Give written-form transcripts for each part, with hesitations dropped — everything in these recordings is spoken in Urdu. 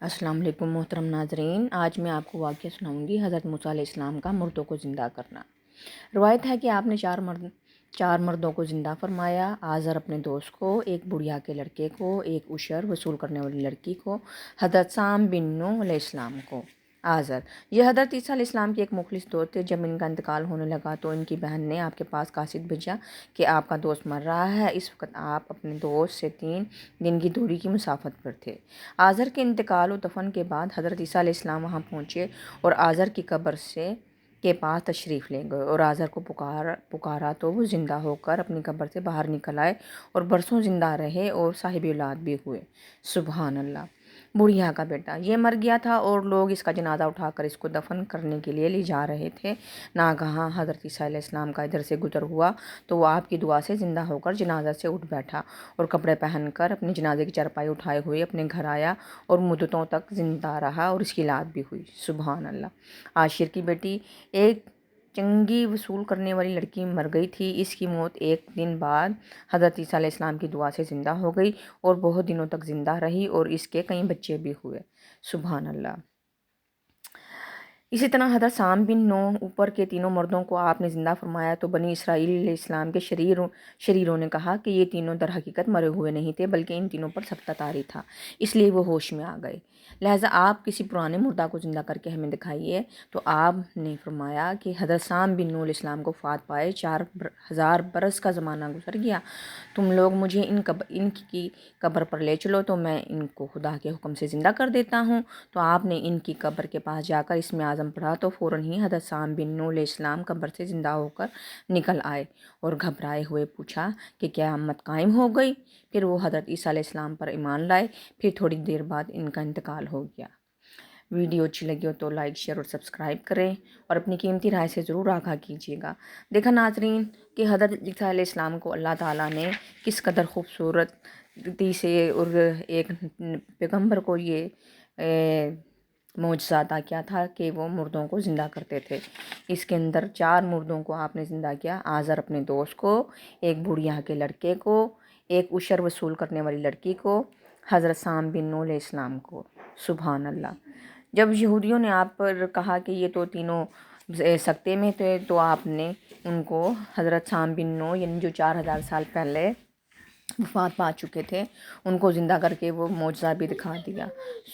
السلام علیکم محترم ناظرین، آج میں آپ کو واقعہ سناؤں گی حضرت موسیٰ علیہ السلام کا مردوں کو زندہ کرنا۔ روایت ہے کہ آپ نے چار مردوں کو زندہ فرمایا، آزر اپنے دوست کو، ایک بڑھیا کے لڑکے کو، ایک عشر وصول کرنے والی لڑکی کو، حضرت سام بن نوح علیہ السلام کو۔ آزر یہ حضرت عیسیٰ علیہ السلام کے ایک مخلص دوست تھے۔ جب ان کا انتقال ہونے لگا تو ان کی بہن نے آپ کے پاس قاصد بھیجا کہ آپ کا دوست مر رہا ہے۔ اس وقت آپ اپنے دوست سے 3 دن کی دوری کی مسافت پر تھے۔ آزر کے انتقال و دفن کے بعد حضرت عیسیٰ علیہ السلام وہاں پہنچے اور آزر کی قبر کے پاس تشریف لے گئے اور آزر کو پکارا تو وہ زندہ ہو کر اپنی قبر سے باہر نکل آئے اور برسوں زندہ رہے اور صاحب اولاد بھی ہوئے۔ سبحان اللہ۔ بڑھیا کا بیٹا یہ مر گیا تھا اور لوگ اس کا جنازہ اٹھا کر اس کو دفن کرنے کے لیے لے جا رہے تھے۔ ناگہاں حضرت عیسیٰ علیہ السلام کا ادھر سے گزر ہوا تو وہ آپ کی دعا سے زندہ ہو کر جنازہ سے اٹھ بیٹھا اور کپڑے پہن کر اپنے جنازے کی چارپائی اٹھائے ہوئے اپنے گھر آیا اور مدتوں تک زندہ رہا اور اس کی اولاد بھی ہوئی۔ سبحان اللہ۔ عاشر کی بیٹی ایک چنگی وصول کرنے والی لڑکی مر گئی تھی۔ اس کی موت ایک دن بعد حضرت عیسیٰ علیہ السلام کی دعا سے زندہ ہو گئی اور بہت دنوں تک زندہ رہی اور اس کے کئی بچے بھی ہوئے۔ سبحان اللہ۔ اسی طرح حضرت سام بن نوح اوپر کے تینوں مردوں کو آپ نے زندہ فرمایا تو بنی اسرائیل علیہ السلام کے شریروں نے کہا کہ یہ تینوں در حقیقت مرے ہوئے نہیں تھے بلکہ ان تینوں پر سبقت طاری تھا، اس لیے وہ ہوش میں آ گئے، لہٰذا آپ کسی پرانے مردہ کو زندہ کر کے ہمیں دکھائیے۔ تو آپ نے فرمایا کہ حضرت سام بن نوح علیہ السلام کو وفات پائے 4000 برس کا زمانہ گزر گیا، تم لوگ مجھے ان کی قبر پر لے چلو تو میں ان کو خدا کے حکم سے زندہ کر دیتا ہوں۔ تو آپ نے ان کی قبر کے پاس جا کر اسم اعظم پڑھا تو فوراً ہی حضرت سام بن نوح علیہ السلام قبر سے زندہ ہو کر نکل آئے اور گھبرائے ہوئے پوچھا کہ قیامت قائم ہو گئی؟ پھر وہ حضرت عیسیٰ علیہ السلام پر ایمان لائے۔ پھر تھوڑی دیر بعد ان کا انتقال ہو گیا۔ ویڈیو اچھی لگی ہو تو لائک، شیئر اور سبسکرائب کریں اور اپنی قیمتی رائے سے ضرور آگاہ کیجیے گا۔ دیکھا ناظرین کہ حضرت عیسیٰ علیہ السلام کو اللہ تعالیٰ نے کس قدر خوبصورتی سے اور ایک پیغمبر کو یہ معجزہ عطا کیا تھا کہ وہ مردوں کو زندہ کرتے تھے۔ اس کے اندر 4 مردوں کو آپ نے زندہ کیا، آزر اپنے دوست کو، ایک بڑھیا کے لڑکے کو، ایک عشر وصول کرنے والی لڑکی کو، حضرت سام بن نوح علیہ السلام کو۔ سبحان اللہ۔ جب یہودیوں نے آپ پر کہا کہ یہ تو تینوں سکتے میں تھے تو آپ نے ان کو حضرت سام بن نوح یعنی جو 4000 سال پہلے وفات پا چکے تھے ان کو زندہ کر کے وہ معجزہ بھی دکھا دیا۔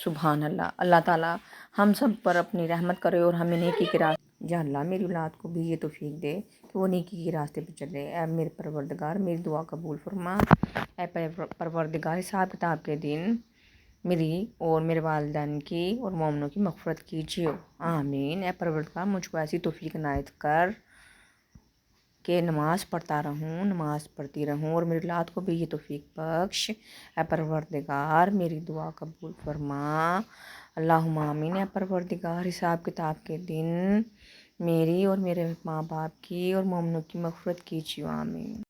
سبحان اللہ۔ اللہ تعالیٰ ہم سب پر اپنی رحمت کرے اور ہمیں نیکی کے راستے، یا اللہ میری اولاد کو بھی یہ توفیق دے کہ وہ نیکی کے راستے پہ چلے۔ اے میرے پروردگار میری دعا قبول فرما۔ اے پروردگار حساب کتاب کے دن میری اور میرے والدین کی اور مومنوں کی مغفرت کیجیے، آمین۔ اے پروردگار مجھ کو ایسی توفیق عنایت کر کہ نماز پڑھتی رہوں اور میری اولاد کو بھی یہ توفیق بخش۔ اے پروردگار میری دعا قبول فرما، اللہم آمین۔ اے پروردگار حساب کتاب کے دن میری اور میرے ماں باپ کی اور مومنوں کی مغفرت کیجیے، آمین۔